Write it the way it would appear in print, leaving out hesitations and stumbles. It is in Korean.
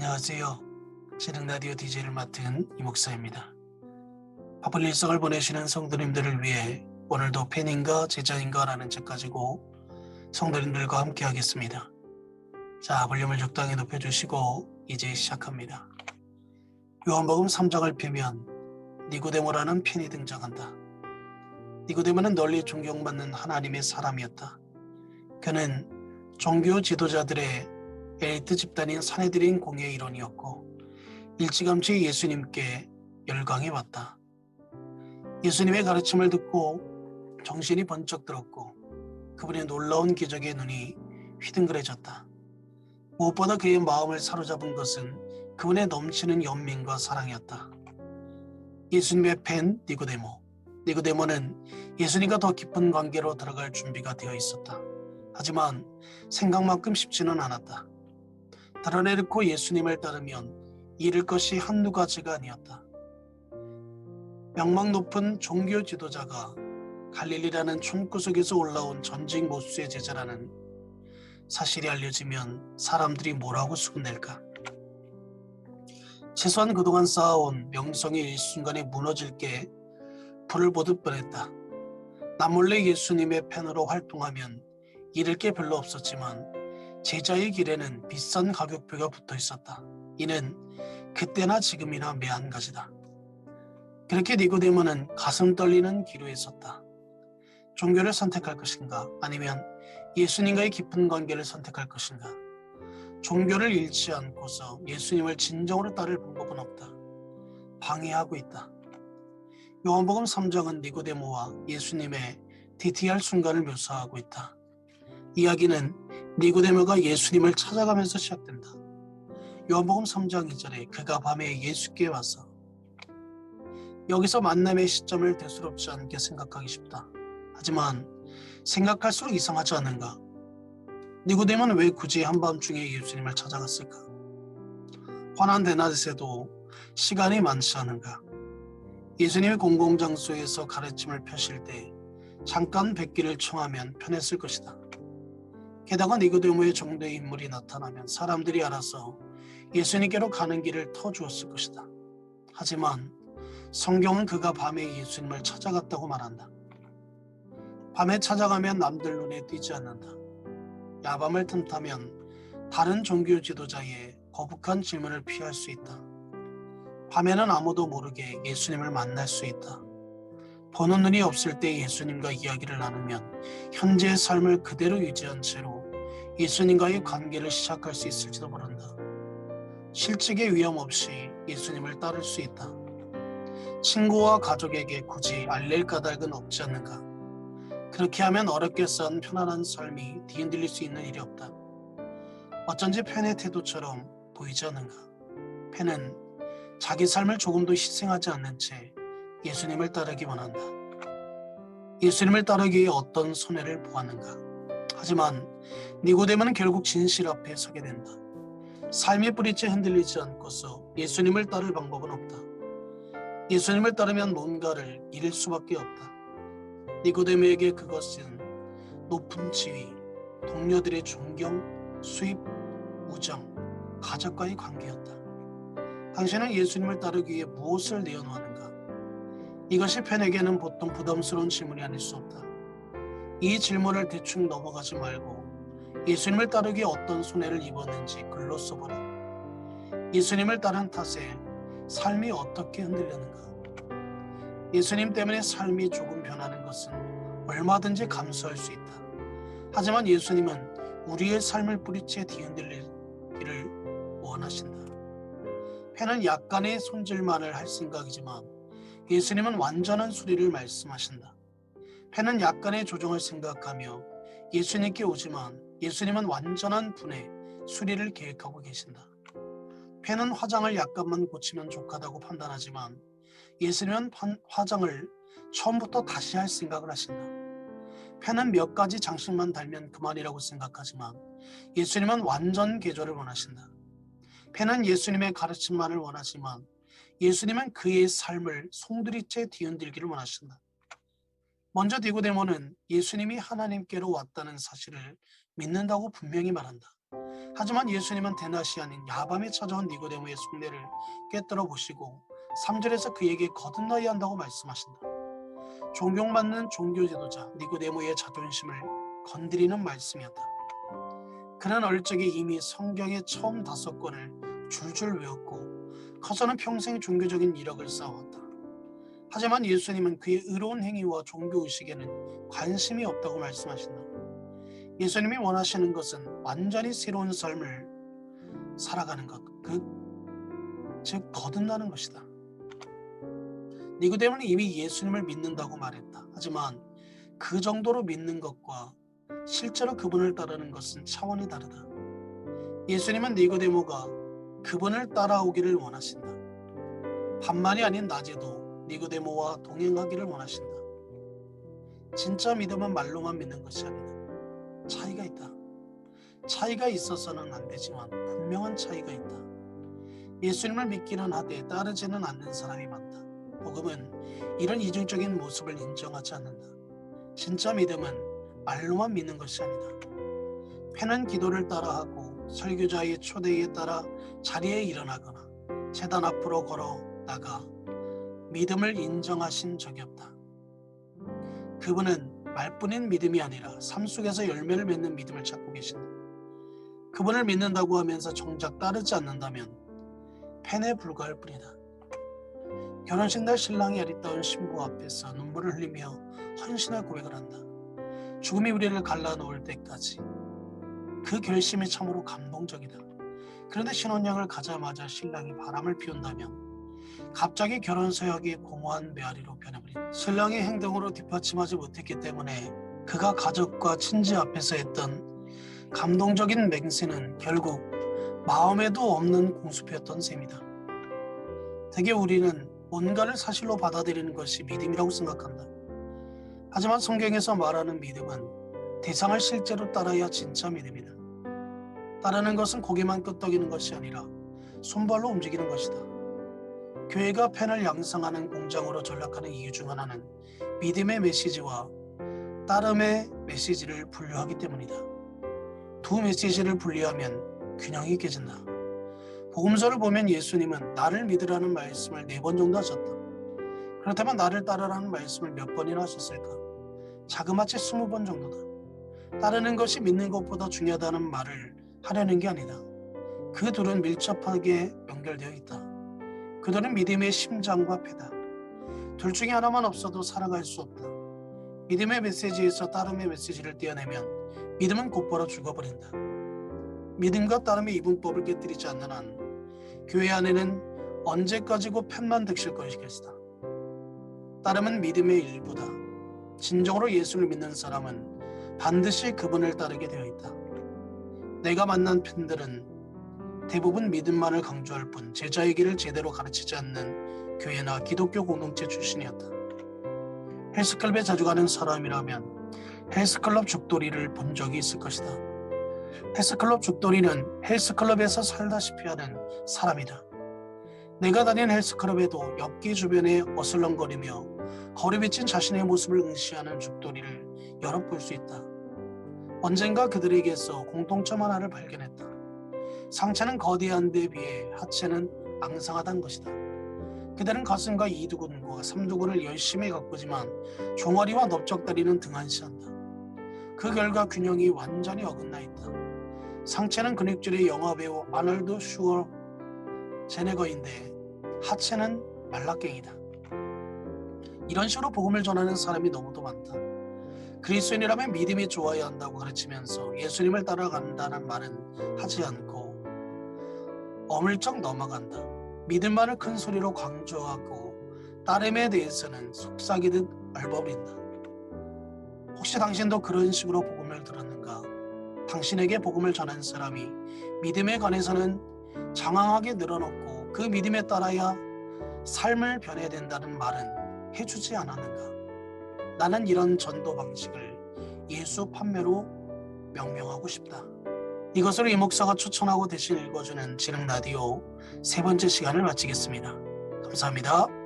안녕하세요. 신흥라디오 DJ를 맡은 이 목사입니다. 바쁜 일상을 보내시는 성도님들을 위해 오늘도 팬인가 제자인가 라는 책 가지고 성도님들과 함께 하겠습니다. 자, 볼륨을 적당히 높여주시고 이제 시작합니다. 요한복음 3장을 펴면 니고데모라는 팬이 등장한다. 니고데모는 널리 존경받는 하나님의 사람이었다. 그는 종교 지도자들의 엘리트 집단인 사내들인 공의 일원이었고 일찌감치 예수님께 열광해 왔다. 예수님의 가르침을 듣고 정신이 번쩍 들었고 그분의 놀라운 기적에 눈이 휘둥그레졌다. 무엇보다 그의 마음을 사로잡은 것은 그분의 넘치는 연민과 사랑이었다. 예수님의 팬 니고데모. 니고데모는 예수님과 더 깊은 관계로 들어갈 준비가 되어 있었다. 하지만 생각만큼 쉽지는 않았다. 드러내놓고 예수님을 따르면 잃을 것이 한두 가지가 아니었다. 명망 높은 종교 지도자가 갈릴리라는 촌구석에서 올라온 전직 모수의 제자라는 사실이 알려지면 사람들이 뭐라고 수군댈까? 최소한 그동안 쌓아온 명성이 일순간에 무너질 게 불을 보듯 뻔했다. 남몰래 예수님의 팬으로 활동하면 잃을 게 별로 없었지만 제자의 길에는 비싼 가격표가 붙어 있었다. 이는 그때나 지금이나 매한가지다. 그렇게 니고데모는 가슴 떨리는 기로에 섰다. 종교를 선택할 것인가 아니면 예수님과의 깊은 관계를 선택할 것인가. 종교를 잃지 않고서 예수님을 진정으로 따를 방법은 없다. 방해하고 있다. 요한복음 3장은 니고데모와 예수님의 DTR 순간을 묘사하고 있다. 이야기는 니고데모가 예수님을 찾아가면서 시작된다. 요한복음 3장 2절에 그가 밤에 예수께 와서 여기서 만남의 시점을 대수롭지 않게 생각하기 쉽다. 하지만 생각할수록 이상하지 않은가? 니고데모는 왜 굳이 한밤중에 예수님을 찾아갔을까? 환한 대낮에도 시간이 많지 않은가? 예수님의 공공장소에서 가르침을 펴실 때 잠깐 뵙기를 청하면 편했을 것이다. 게다가 니고데모의 정도의 인물이 나타나면 사람들이 알아서 예수님께로 가는 길을 터주었을 것이다. 하지만 성경은 그가 밤에 예수님을 찾아갔다고 말한다. 밤에 찾아가면 남들 눈에 띄지 않는다. 야밤을 틈타면 다른 종교 지도자의 거북한 질문을 피할 수 있다. 밤에는 아무도 모르게 예수님을 만날 수 있다. 보는 눈이 없을 때 예수님과 이야기를 나누면 현재의 삶을 그대로 유지한 채로 예수님과의 관계를 시작할 수 있을지도 모른다. 실직의 위험 없이 예수님을 따를 수 있다. 친구와 가족에게 굳이 알릴 까닭은 없지 않는가. 그렇게 하면 어렵게 쌓은 편안한 삶이 뒤흔들릴 수 있는 일이 없다. 어쩐지 팬의 태도처럼 보이지 않는가. 팬은 자기 삶을 조금도 희생하지 않는 채 예수님을 따르기 원한다. 예수님을 따르기 위해 어떤 손해를 보았는가. 하지만 니고데모는 결국 진실 앞에 서게 된다. 삶의 뿌리째 흔들리지 않고서 예수님을 따를 방법은 없다. 예수님을 따르면 뭔가를 잃을 수밖에 없다. 니고데모에게 그것은 높은 지위, 동료들의 존경, 수입, 우정, 가족과의 관계였다. 당신은 예수님을 따르기 위해 무엇을 내어놓았는가? 이것이 팬에게는 보통 부담스러운 질문이 아닐 수 없다. 이 질문을 대충 넘어가지 말고 예수님을 따르기에 어떤 손해를 입었는지 글로 써보라. 예수님을 따른 탓에 삶이 어떻게 흔들렸는가? 예수님 때문에 삶이 조금 변하는 것은 얼마든지 감수할 수 있다. 하지만 예수님은 우리의 삶을 뿌리채 뒤흔들리기를 원하신다. 팬은 약간의 손질만을 할 생각이지만 예수님은 완전한 수리를 말씀하신다. 팬은 약간의 조정을 생각하며 예수님께 오지만 예수님은 완전한 분의 수리를 계획하고 계신다. 팬은 화장을 약간만 고치면 족하다고 판단하지만 예수님은 화장을 처음부터 다시 할 생각을 하신다. 팬은 몇 가지 장식만 달면 그만이라고 생각하지만 예수님은 완전 개조를 원하신다. 팬은 예수님의 가르침만을 원하지만 예수님은 그의 삶을 송두리째 뒤흔들기를 원하신다. 먼저 니고데모는 예수님이 하나님께로 왔다는 사실을 믿는다고 분명히 말한다. 하지만 예수님은 대낮이 아닌 야밤에 찾아온 니고데모의 숭례를 깨뜨려 보시고 3절에서 그에게 거듭나야 한다고 말씀하신다. 존경받는 종교 지도자 니고데모의 자존심을 건드리는 말씀이었다. 그는 어릴 적에 이미 성경의 처음 5권을 줄줄 외웠고 커서는 평생 종교적인 이력을 쌓아왔다. 하지만 예수님은 그의 의로운 행위와 종교의식에는 관심이 없다고 말씀하신다. 예수님이 원하시는 것은 완전히 새로운 삶을 살아가는 것, 즉 거듭나는 것이다. 니고데모는 이미 예수님을 믿는다고 말했다. 하지만 그 정도로 믿는 것과 실제로 그분을 따르는 것은 차원이 다르다. 예수님은 니고데모가 그분을 따라오기를 원하신다. 밤만이 아닌 낮에도 니고데모와 동행하기를 원하신다. 진짜 믿음은 말로만 믿는 것이 아니다. 차이가 있다. 차이가 있어서는 안 되지만 분명한 차이가 있다. 예수님을 믿기는 하되 따르지는 않는 사람이 많다. 복음은 이런 이중적인 모습을 인정하지 않는다. 진짜 믿음은 말로만 믿는 것이 아니다. 패는 기도를 따라하고 설교자의 초대에 따라 자리에 일어나거나 제단 앞으로 걸어 나가 믿음을 인정하신 적이 없다. 그분은 말뿐인 믿음이 아니라 삶 속에서 열매를 맺는 믿음을 찾고 계신다. 그분을 믿는다고 하면서 정작 따르지 않는다면 팬에 불과할 뿐이다. 결혼식 날 신랑이 아리따운 신부 앞에서 눈물을 흘리며 헌신의 고백을 한다. 죽음이 우리를 갈라놓을 때까지. 그 결심이 참으로 감동적이다. 그런데 신혼여행을 가자마자 신랑이 바람을 피운다면 갑자기 결혼 서약이 공허한 메아리로 변해버린다. 신랑의 행동으로 뒷받침하지 못했기 때문에 그가 가족과 친지 앞에서 했던 감동적인 맹세는 결국 마음에도 없는 공수표였던 셈이다. 대개 우리는 뭔가를 사실로 받아들이는 것이 믿음이라고 생각한다. 하지만 성경에서 말하는 믿음은 대상을 실제로 따라야 진짜 믿음이다. 따르는 것은 고개만 끄덕이는 것이 아니라 손발로 움직이는 것이다. 교회가 펜을 양성하는 공장으로 전락하는 이유 중 하나는 믿음의 메시지와 따름의 메시지를 분류하기 때문이다. 두 메시지를 분리하면 균형이 깨진다. 복음서를 보면 예수님은 나를 믿으라는 말씀을 4번 정도 하셨다. 그렇다면 나를 따르라는 말씀을 몇 번이나 하셨을까? 자그마치 20번 정도다. 따르는 것이 믿는 것보다 중요하다는 말을 하려는 게 아니다. 그 둘은 밀접하게 연결되어 있다. 그들은 믿음의 심장과 폐다. 둘 중에 하나만 없어도 살아갈 수 없다. 믿음의 메시지에서 따름의 메시지를 떼어내면 믿음은 곧바로 죽어버린다. 믿음과 따름의 이분법을 깨뜨리지 않는 한 교회 안에는 언제까지고 펜만 득실 것이겠다. 따름은 믿음의 일부다. 진정으로 예수를 믿는 사람은 반드시 그분을 따르게 되어 있다. 내가 만난 팬들은 대부분 믿음만을 강조할 뿐 제자의 길을 제대로 가르치지 않는 교회나 기독교 공동체 출신이었다. 헬스클럽에 자주 가는 사람이라면 헬스클럽 죽돌이를 본 적이 있을 것이다. 헬스클럽 죽돌이는 헬스클럽에서 살다시피 하는 사람이다. 내가 다닌 헬스클럽에도 엽기 주변에 어슬렁거리며 거리 비친 자신의 모습을 응시하는 죽돌이를 여러 볼 수 있다. 언젠가 그들에게서 공통점 하나를 발견했다. 상체는 거대한 데 비해 하체는 앙상하다는 것이다. 그들은 가슴과 이두근과 삼두근을 열심히 가꾸지만 종아리와 넓적다리는 등한시한다. 그 결과 균형이 완전히 어긋나 있다. 상체는 근육질의 영화배우 아놀드 슈워제네거인데 하체는 말라깽이다. 이런 식으로 복음을 전하는 사람이 너무도 많다. 그리스도인이라면 믿음이 좋아야 한다고 가르치면서 예수님을 따라간다는 말은 하지 않고 어물쩍 넘어간다. 믿음만을 큰 소리로 강조하고 따름에 대해서는 속삭이듯 읊어버린다. 혹시 당신도 그런 식으로 복음을 들었는가? 당신에게 복음을 전한 사람이 믿음에 관해서는 장황하게 늘어놓고 그 믿음에 따라야 삶을 변해야 된다는 말은 해주지 않았는가? 나는 이런 전도 방식을 예수 판매로 명명하고 싶다. 이것으로 이 목사가 추천하고 대신 읽어주는 진흥 라디오 3번째 시간을 마치겠습니다. 감사합니다.